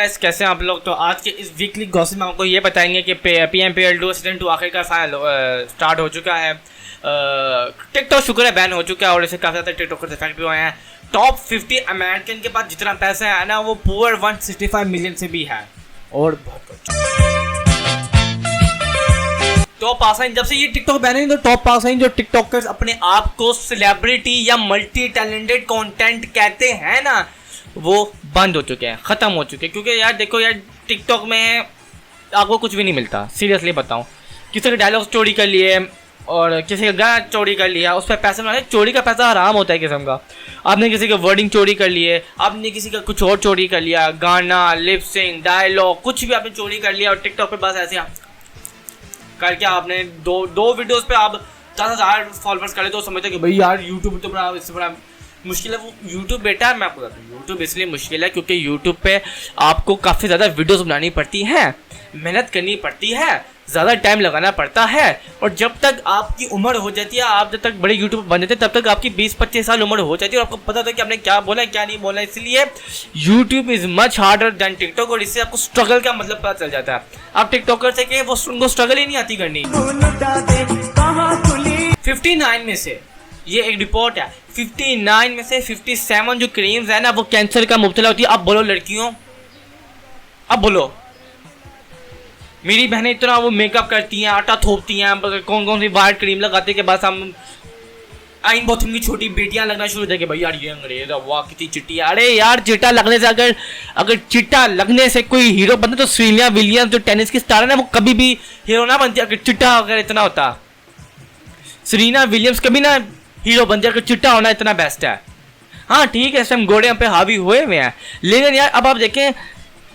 Guys, कैसे हैं आप लोग। तो आज के इस वीकली गॉसिप में आपको ये बताएंगे कि PMPL2 सीजन 2 आखिरकार स्टार्ट हो चुका है। टिकटॉक शुक्र है बैन हो चुका है और इसे काफ़ी ज़्यादा टिकटॉकर्स इफेक्ट भी हुए हैं। टॉप 50 अमेरिकन के पास जितना पैसा है ना, वो पुअर 165 मिलियन से भी है और बहुत कुछ। टॉप आसाइन जब से ये टिकटॉक बैन है, तो टॉप आसाइन जो टिकटॉकर्स अपने आप को सेलिब्रिटी या मल्टी टैलेंटेड कंटेंट कहते हैं ना, वो बंद हो चुके हैं, ख़त्म हो चुके हैं। क्योंकि यार देखो यार, टिकटॉक में आपको कुछ भी नहीं मिलता। सीरियसली बताऊं, किसी का डायलॉग चोरी कर लिए और किसी का गाना चोरी कर लिया, उस पर पैसे बनाने। चोरी का पैसा हराम होता है किस्म का। आपने किसी का वर्डिंग चोरी कर लिए, आपने किसी का कुछ और चोरी कर लिया, गाना, लिप सिंग, डायलॉग, कुछ भी आपने चोरी कर लिया और टिकटॉक पे बस ऐसे करके आपने दो वीडियोस पे आप 10,000 फॉलोअर्स कर ले, तो समझते कि भाई यार यूट्यूब तो बड़ा इससे बड़ा मुश्किल है। वो यूट्यूब बेटा है, मैं आपको बताता हूँ, यूट्यूब इसलिए मुश्किल है क्योंकि यूट्यूब पे आपको काफ़ी ज़्यादा वीडियोस बनानी पड़ती हैं, मेहनत करनी पड़ती है, ज़्यादा टाइम लगाना पड़ता है। और जब तक आपकी उम्र हो जाती है, आप जब तक बड़े यूट्यूब बन जाते हैं, तब तक आपकी 20-25 साल उम्र हो जाती है और आपको पता था कि आपने क्या बोला है क्या नहीं बोला। इसलिए YouTube is much harder than TikTok और इससे आपको स्ट्रगल का मतलब पता चल जाता है। आप टिकटॉकर से कि वो उनको स्ट्रगल ही नहीं आती करनी। 59 में से, ये एक रिपोर्ट है, 59 में से 57 जो क्रीम्स है ना, वो कैंसर का मुब्तला होती है। अब बोलो लड़कियों, अब बोलो, मेरी बहनें इतना वो मेकअप करती हैं, आटा थोपती हैं, कौन कौन सी वाइट क्रीम लगाते के बाद हम आइन बहुत उनकी छोटी बेटियां लगना शुरू हो कि भाई यार ये अंग्रेज है, वाह कितनी चिट्टी। अरे यार, चिट्टा लगने से अगर चिट्टा लगने से कोई हीरो बनता तो सीरिया विलियम्स जो टेनिस की स्टार है ना, वो कभी भी हीरो ना बनती अगर चिट्टा अगर इतना होता। सीरीना विलियम्स कभी ना हीरो बनती अगर चिट्टा होना इतना बेस्ट है। हाँ ठीक है, इस टाइम गोड़े पे हावी हुए हुए हैं, लेकिन यार अब आप देखें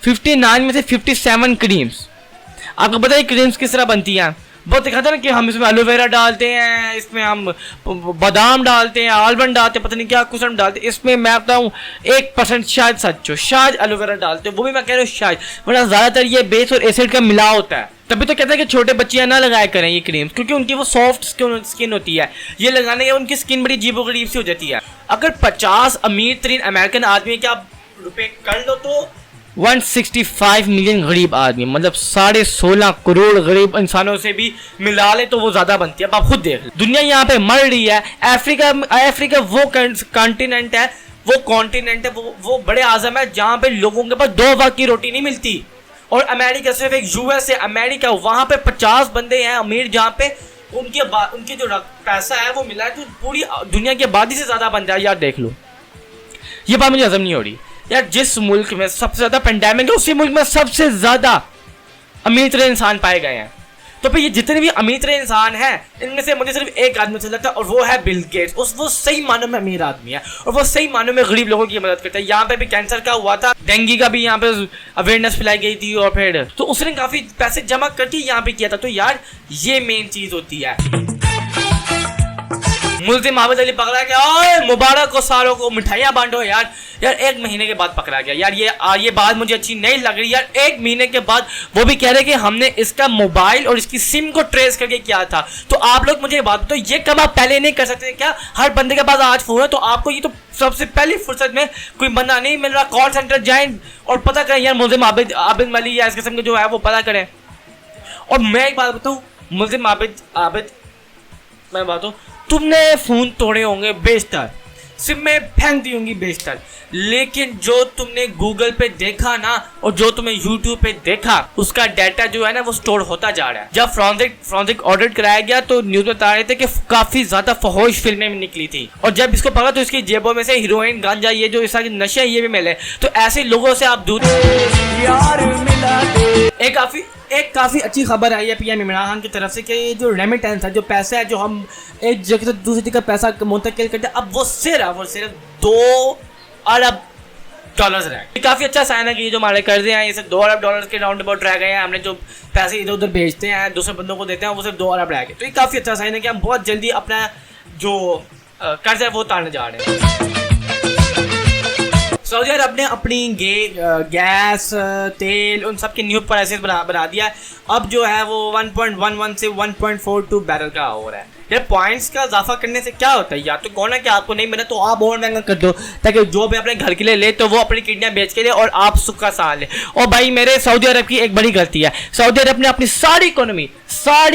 59 में से 57 क्रीम्स। आपको पता है क्रीम्स किस तरह बनती हैं? बहुत देखा था ना कि हम इसमें एलोवेरा डालते हैं, इसमें हम बादाम डालते हैं, आलमंड डालते हैं, पता नहीं क्या कुछ हम डालते हैं। इसमें मैं बताऊँ 1% शायद सच हो, शायद एलोवेरा डालते हैं, वो भी मैं कह रहा हूँ शायद, वरना ज़्यादातर ये बेस और एसिड का मिला होता है। तभी तो कहते हैं कि छोटे बच्चियाँ ना लगाया करें ये क्रीम्स, क्योंकि उनकी वो सॉफ्ट स्किन होती है, ये लगाने के उनकी स्किन बड़ी अजीबोगरीब सी हो जाती है। अगर 50 अमीर तरीन अमेरिकन आदमी के आप रुपये कर लो तो 165 मिलियन गरीब आदमी, मतलब 16.5 करोड़ गरीब इंसानों से भी मिला ले तो वो ज्यादा बनती है। अब आप खुद देख लो, दुनिया यहाँ पे मर रही है। अफ्रीका वो कॉन्टिनेंट है, वो बड़े आजम है जहाँ पे लोगों के पास 2 वक्त की रोटी नहीं मिलती। और अमेरिका सिर्फ एक यूएस है, अमेरिका, वहाँ पे 50 बंदे हैं अमीर जहाँ पे उनके जो पैसा है वो मिला है तो पूरी दुनिया की आबादी से ज्यादा बन जाए। यार देख लो, ये बात मुझे हजम नहीं हो रही यार। जिस मुल्क में सबसे ज्यादा पेंडेमिक है, उसी मुल्क में सबसे ज्यादा अमीर तरह इंसान पाए गए हैं। तो फिर ये जितने भी अमीर तरह इंसान हैं, इनमें से मुझे सिर्फ एक आदमी चल जाता है और वो है बिल गेट्स। वो सही मानों में अमीर आदमी है और वो सही मानों में गरीब लोगों की मदद करता है। यहाँ पे भी कैंसर का हुआ था, डेंगू का भी यहाँ पे अवेयरनेस फैलाई गई थी और फिर तो उसने काफी पैसे जमा करके यहाँ पे किया था। तो यार ये मेन चीज होती है। मुल्ज़िम आबिद अली पकड़ा गया, ओए मुबारक हो सालों को, मिठाइयाँ बांटो। यार 1 महीने के बाद पकड़ा गया। यार ये बात मुझे अच्छी नहीं लग रही यार। 1 महीने के बाद वो भी कह रहे कि हमने इसका मोबाइल और इसकी सिम को ट्रेस करके किया था। तो आप लोग मुझे बात बताओ, ये कब आप पहले नहीं कर सकते क्या? हर बंदे के पास आज फोन है, तो आपको ये तो सबसे पहली फुर्सत में कोई बंदा नहीं मिल रहा, कॉल सेंटर जाएं और पता करें यार मुल्ज़िम आबिद अली या इस किस्म के जो है वो पता करें। और मैं एक बात बताऊँ, मुल्ज़िम आबिद मैं बात हूँ, तुमने फ़ोन तोड़े होंगे बेशतर, सिम में फेंक दी होंगी बेशतर, लेकिन जो तुमने गूगल पे देखा ना और जो तुमने यूट्यूब पे देखा, उसका डाटा जो है ना वो स्टोर होता जा रहा है। जब फ्रॉन्सिक ऑडिट कराया गया तो न्यूज़ में बता रहे थे कि काफ़ी ज़्यादा फहोश फिल्में निकली थी और जब इसको पकड़ा तो इसकी जेबों में से हीरोइन, गांजा, ये जो इस तरह के नशे ये भी मिले। तो ऐसे लोगों से आप दूर। एक काफ़ी अच्छी खबर आई है PM इमरान खान की तरफ से कि ये जो रेमिटेंस है, जो पैसा है जो हम एक जगह से दूसरी जगह पैसा मुंतकिल करते हैं, अब वो सिर्फ 2 अरब डॉलर्स रह गए। काफ़ी अच्छा साइन है कि ये जो हमारे कर्जे हैं ये सिर्फ 2 अरब डॉलर्स के राउंड अबाउट रह गए हैं। हमने जो पैसे इधर उधर भेजते हैं, दूसरे बंदों को देते हैं, वो सिर्फ 2 अरब रह गए। तो ये काफ़ी अच्छा साइन है कि हम बहुत जल्दी अपना जो कर्ज है वो उतारने जा रहे हैं। सऊदी अरब ने अपनी गैस, तेल, उन सब के न्यू प्राइसेस बना दिया है। अब जो है वो 1.11 से 1.42 बैरल का हो रहा है। ये पॉइंट्स का इजाफा करने से क्या होता है, या तो कौन है कि आपको नहीं मिला तो आप और महंगा कर दो, ताकि जो भी अपने घर के लिए ले तो वो अपनी किडनियां बेच के ले और आप सुख का साथ ले। और भाई मेरे सऊदी अरब की एक बड़ी गलती है, सऊदी अरब ने अपनी सारी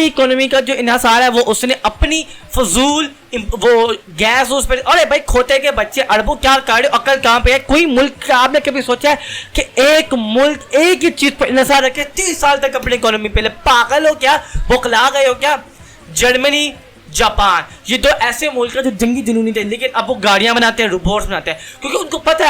इकोनॉमी का जो इन्हिसार है वो उसने अपनी फजूल वो गैस उस पर। अरे भाई खोते के बच्चे अरबों क्या कर रहे हो, अकल कहाँ पे है? कोई मुल्क आपने कभी सोचा है कि एक मुल्क एक ही चीज पर इन्हिसार रखे 30 साल तक अपनी इकोनॉमी पे ले? पागल हो क्या, बुकला गए हो क्या? जर्मनी, जापान, ये दो ऐसे मुल्क है जो जंगी जुनूनी थे, लेकिन अब वो गाड़ियां बनाते हैं, रोबोट्स बनाते हैं, क्योंकि उनको पता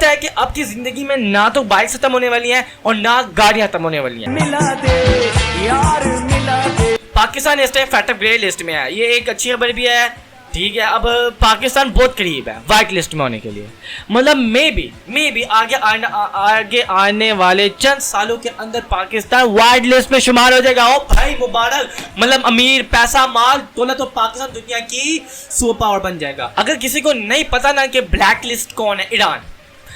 है कि अब की जिंदगी में ना तो बाइक खत्म होने वाली है और ना गाड़ियां खत्म होने वाली हैं। मिला दे यार मिला दे। पाकिस्तान इस टाइम फैक्टर ग्रे लिस्ट में है, ये एक अच्छी खबर भी है, ठीक है। अब पाकिस्तान बहुत करीब है वाइट लिस्ट में होने के लिए, मतलब मे बी आगे आने वाले चंद सालों के अंदर पाकिस्तान वाइट लिस्ट में शुमार हो जाएगा। ओ भाई मुबारक, मतलब अमीर, पैसा, माल, दौलत, तो पाकिस्तान दुनिया की सुपर पावर बन जाएगा। अगर किसी को नहीं पता ना कि ब्लैक लिस्ट कौन है,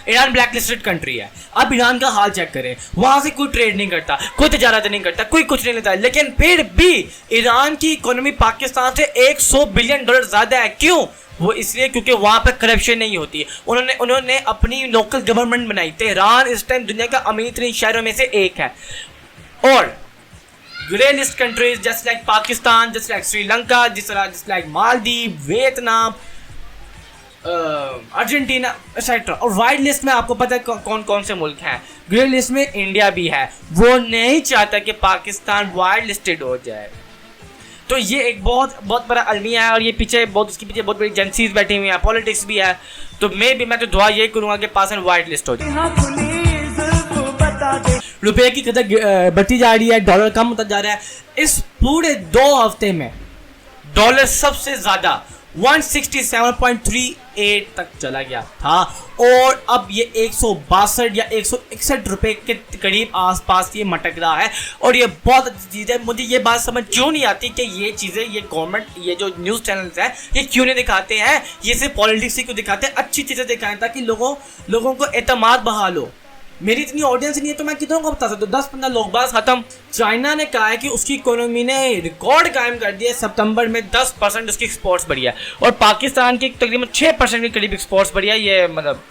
ईरान ब्लैक लिस्टेड कंट्री है। अब ईरान का हाल चेक करें, वहां से कोई ट्रेड नहीं करता, कोई तजारत नहीं करता, कोई कुछ नहीं लेता, लेकिन फिर भी ईरान की इकोनॉमी पाकिस्तान से $100 बिलियन ज्यादा है। क्यों? वो इसलिए क्योंकि वहां पर करप्शन नहीं होती। उन्होंने अपनी लोकल गवर्नमेंट बनाई। तेहरान इस टाइम दुनिया का अमीर तरीन शहरों में से एक है। और grey list countries just like Pakistan, just like Sri Lanka, just like Maldives, Vietnam, Argentina etcetera. और वाइट लिस्ट में आपको पता है कौन कौन से मुल्क हैं। ग्रे लिस्ट में इंडिया भी है, वो नहीं चाहता कि पाकिस्तान वाइट लिस्टेड हो जाए। तो ये एक बहुत बड़ा अलमिया है, और ये इसके पीछे बहुत बड़ी एजेंसीज बैठी हुई हैं, पॉलिटिक्स भी है। तो मैं तो दुआ ये करूंगा कि पाकिस्तान वाइट लिस्ट हो जाए। रुपए की कदर बढ़ती जा रही है, डॉलर कम होता जा रहा है। इस पूरे 2 हफ्ते में डॉलर सबसे ज्यादा 167.38 तक चला गया था, और अब ये 162 या 161 रुपए के करीब आसपास ये मटक रहा है। और ये बहुत अच्छी चीज़ है। मुझे ये बात समझ क्यों नहीं आती कि ये चीज़ें, ये गवर्नमेंट, ये जो न्यूज़ चैनल्स हैं, ये क्यों नहीं दिखाते हैं? ये सिर्फ पॉलिटिक्स ही क्यों दिखाते हैं? अच्छी चीज़ें दिखाएं ताकि लोगों को एतमाद बहाल हो। मेरी इतनी ऑडियंस नहीं है तो मैं कितनों को बता सकता हूँ? 10-15 लोग बस खत्म। चाइना ने कहा है कि उसकी इकोनॉमी ने रिकॉर्ड कायम कर दिया। सितंबर में 10% उसकी एक्सपोर्ट्स बढ़ी है, और पाकिस्तान की तकरीबन 6% के करीब एक्सपोर्ट्स बढ़ी है। ये मतलब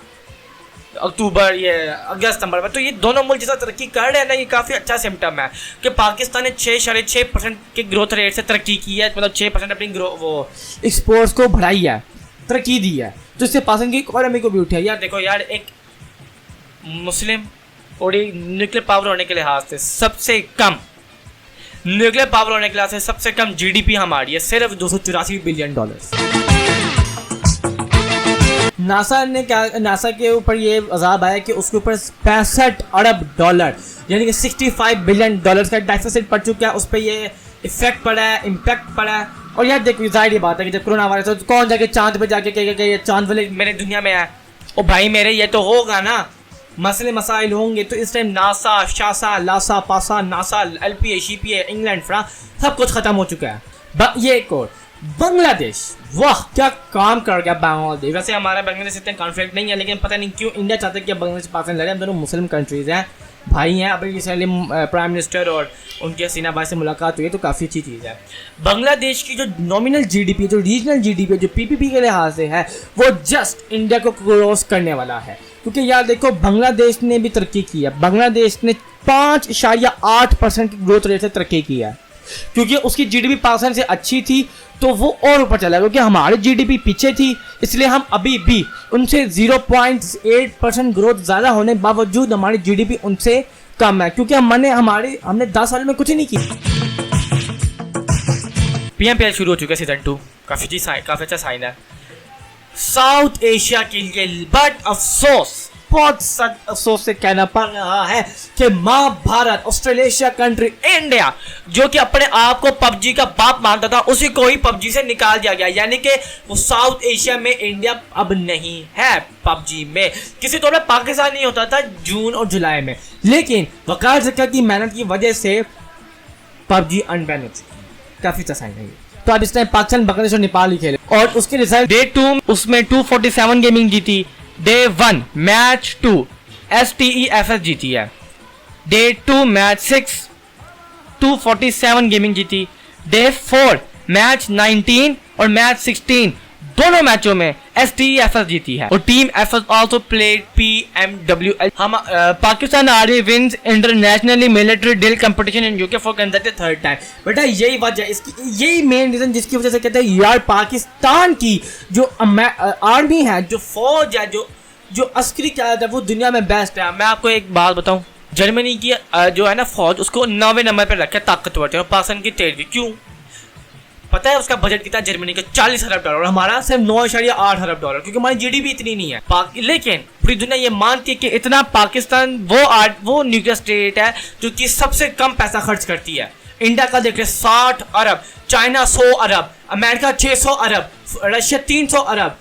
अक्टूबर, ये अगस्त, सितंबर में। तो ये दोनों मुल्क जैसा तरक्की कर रहे हैं ना, ये काफ़ी अच्छा सिम्टम है कि पाकिस्तान ने 6.6% के ग्रोथ रेट से तरक्की की है, मतलब 6% अपनी वो एक्सपोर्ट्स को बढ़ाई है, तरक्की दी है, तो इससे पाकिस्तान की इकोनॉमी को भी उठाया। यार देखो यार, एक मुस्लिम और न्यूक्लियर पावर होने के लिहाज से सबसे कम GDP हमारी है, सिर्फ $284 बिलियन। नासा के ऊपर ये अजाब आया कि उसके ऊपर $65 अरब यानी कि $65 बिलियन का डेफिसिट पड़ चुका है। उस पर ये इफेक्ट पड़ा है, इम्पैक्ट पड़ा है। और यार देखो, जाहिर बात है कि जब कोरोना वायरस तो कौन जाके चांद पे जाके कहेगा कि ये चांद वाले मेरे दुनिया में है? ओ भाई मेरे, ये तो होगा ना, मसले मसाइल होंगे। तो इस टाइम नासा, शासा, लासा, पासा, NASA, LPA, CPA, England, France, सब कुछ खत्म हो चुका है। ये एक और बांग्लादेश, वाह क्या काम कर गया बांग्लादेश। वैसे हमारा बांग्लादेश इतने कॉन्फ्लिक्ट नहीं है, लेकिन पता नहीं क्यों इंडिया चाहता है कि बांग्लादेश पाकिस्तान लड़े। हम दोनों मुस्लिम कंट्रीज हैं, भाई हैं। अभी रिसेंटली प्राइम मिनिस्टर और उनके हसीना भाई से मुलाकात हुई है, तो काफ़ी अच्छी चीज़ है। बांग्लादेश की जो नॉमिनल GDP, जो रीजनल GDP, जो PPP के लिहाज से है, वो जस्ट इंडिया को क्रॉस करने वाला है। क्योंकि यार देखो, बांग्लादेश ने भी तरक्की की है। बांग्लादेश ने 5.8% की ग्रोथ रेट से तरक्की की है, क्योंकि उसकी GDP पाकिस्तान से अच्छी थी, तो वो और ऊपर चला। क्योंकि हमारी GDP पीछे थी, इसलिए हम अभी भी उनसे 0.8% ग्रोथ ज़्यादा होने के बावजूद हमारी GDP उनसे कम है, क्योंकि हमने 10 साल में कुछ ही नहीं किया। PMPL शुरू हो चुका है सीजन 2, काफ़ी अच्छा साइन है साउथ एशिया के लिए। बट बहुत अफसोस से कहना पड़ रहा है कि माँ भारत, ऑस्ट्रेलेशिया कंट्री, इंडिया, जो कि अपने आप को PUBG का बाप मानता था, उसी को ही PUBG से निकाल दिया गया। यानी कि वो साउथ एशिया में इंडिया अब नहीं है PUBG में। किसी तौर पर पाकिस्तान नहीं होता था जून और जुलाई में, लेकिन वकार ज़का की मेहनत की वजह से PUBG अनबैन हो चुकी है। काफ़ी अच्छा साइन है। तो अब इस टाइम पाकिस्तान, बांग्लादेश और नेपाल ही खेले, और उसके रिजल्ट डे 2 उसमें 247 गेमिंग जीती, डे 1 मैच 2 STEFS जीती है। डे 2 मैच 6 247 गेमिंग जीती। डे 4 मैच 19 और मैच 16 दोनों मैचों में STEFS जीती है। और team FS also played PMWL। हम Pakistan army wins internationally military drill competition in UK for conducted third time. बेटा यही वजह, इसकी यही मेन रीजन जिसकी वजह से कहते हैं यार पाकिस्तान की जो आर्मी है, जो फौज है, जो अस्करी क्यादत है वो दुनिया में बेस्ट है। मैं आपको एक बात बताऊं, जर्मनी की जो है ना फौज, उसको 9वें नंबर पर रखा है ताकतवर थे, और पाकिस्तान की 13वीं। क्यों पता है उसका बजट कितना? जर्मनी का $40 अरब, और हमारा सिर्फ $9.8 अरब, क्योंकि हमारी GDP इतनी नहीं है। लेकिन पूरी दुनिया ये मानती है कि इतना पाकिस्तान वो न्यूक्लियर स्टेट है जो कि सबसे कम पैसा खर्च करती है। इंडिया का देख रहे 60 अरब, चाइना 100 अरब, अमेरिका 600 अरब, रशिया 300 अरब।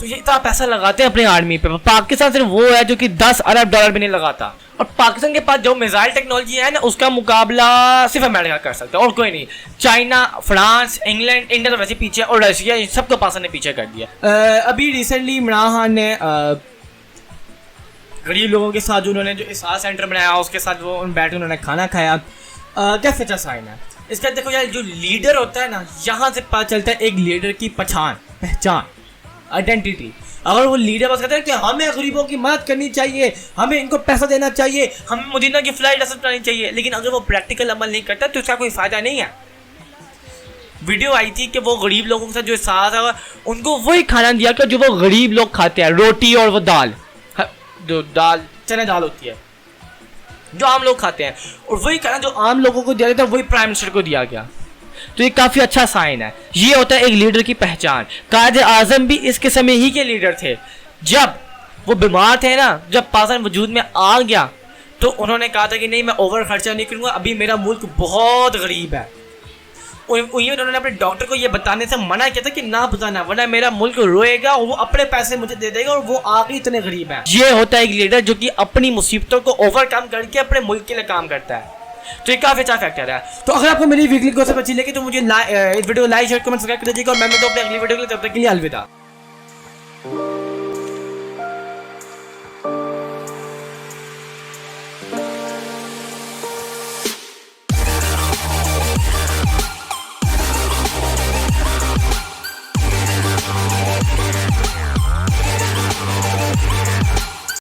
तो ये इतना पैसा लगाते हैं अपनी आर्मी पे। पाकिस्तान सिर्फ वो है जो कि $10 अरब भी नहीं लगाता। और पाकिस्तान के पास जो मिसाइल टेक्नोलॉजी है ना, उसका मुकाबला सिर्फ अमेरिका कर सकता है और कोई नहीं। चाइना, फ्रांस, इंग्लैंड, इंडिया तो वैसे पीछे, और रशिया, इन सबको पाकिस्तान ने पीछे कर दिया। अभी रिसेंटली इमरान खान ने गरीब लोगों के साथ जो उन्होंने जो इसाहा सेंटर बनाया, उसके साथ वो बैठ उन्होंने खाना खाया। क्या सच्चा साइन है इसका? देखो यार, जो लीडर होता है ना, यहाँ से पता चलता है एक लीडर की पहचान, आइडेंटिटी। अगर वो लीडर बस कहते हैं कि हमें गरीबों की मदद करनी चाहिए, हमें इनको पैसा देना चाहिए, हमें मदीना की फ्लाइट असर करानी चाहिए, लेकिन अगर वो प्रैक्टिकल अमल नहीं करता तो उसका कोई फायदा नहीं है। वीडियो आई थी कि वो गरीब लोगों के साथ जो साथ है उनको वही खाना दिया कि जो वो गरीब लोग खाते हैं, रोटी और वो दाल, जो दाल चने दाल होती है जो आम लोग खाते हैं, और वही खाना जो आम लोगों को दिया गया था वही प्राइम मिनिस्टर को दिया गया। तो ये काफी अच्छा साइन है। ये होता है एक लीडर की पहचान। कायदे आजम भी इस किस्म ही के लीडर थे। जब वो बीमार थे ना, जब पाकिस्तान वजूद में आ गया तो उन्होंने कहा था कि नहीं, मैं ओवर खर्चा नहीं करूंगा, अभी मेरा मुल्क बहुत गरीब है। उन्होंने अपने डॉक्टर को ये बताने से मना किया था कि ना बताना, वरना मेरा मुल्क रोएगा और वो अपने पैसे मुझे दे देगा, और वो आगे इतने गरीब है। ये होता है एक लीडर जो कि अपनी मुसीबतों को ओवरकम करके अपने मुल्क के लिए काम करता है। तो ये काफी अच्छा फैक्टर है। तो अगर आपको मेरी वीकली गॉसिप अच्छी लगी तो मुझे इस वीडियो को लाइक, शेयर, कमेंट, सब्सक्राइब कर दीजिएगा, और मैं मिलता हूं अपनी अगली वीडियो के लिए। तब तक के लिए अलविदा।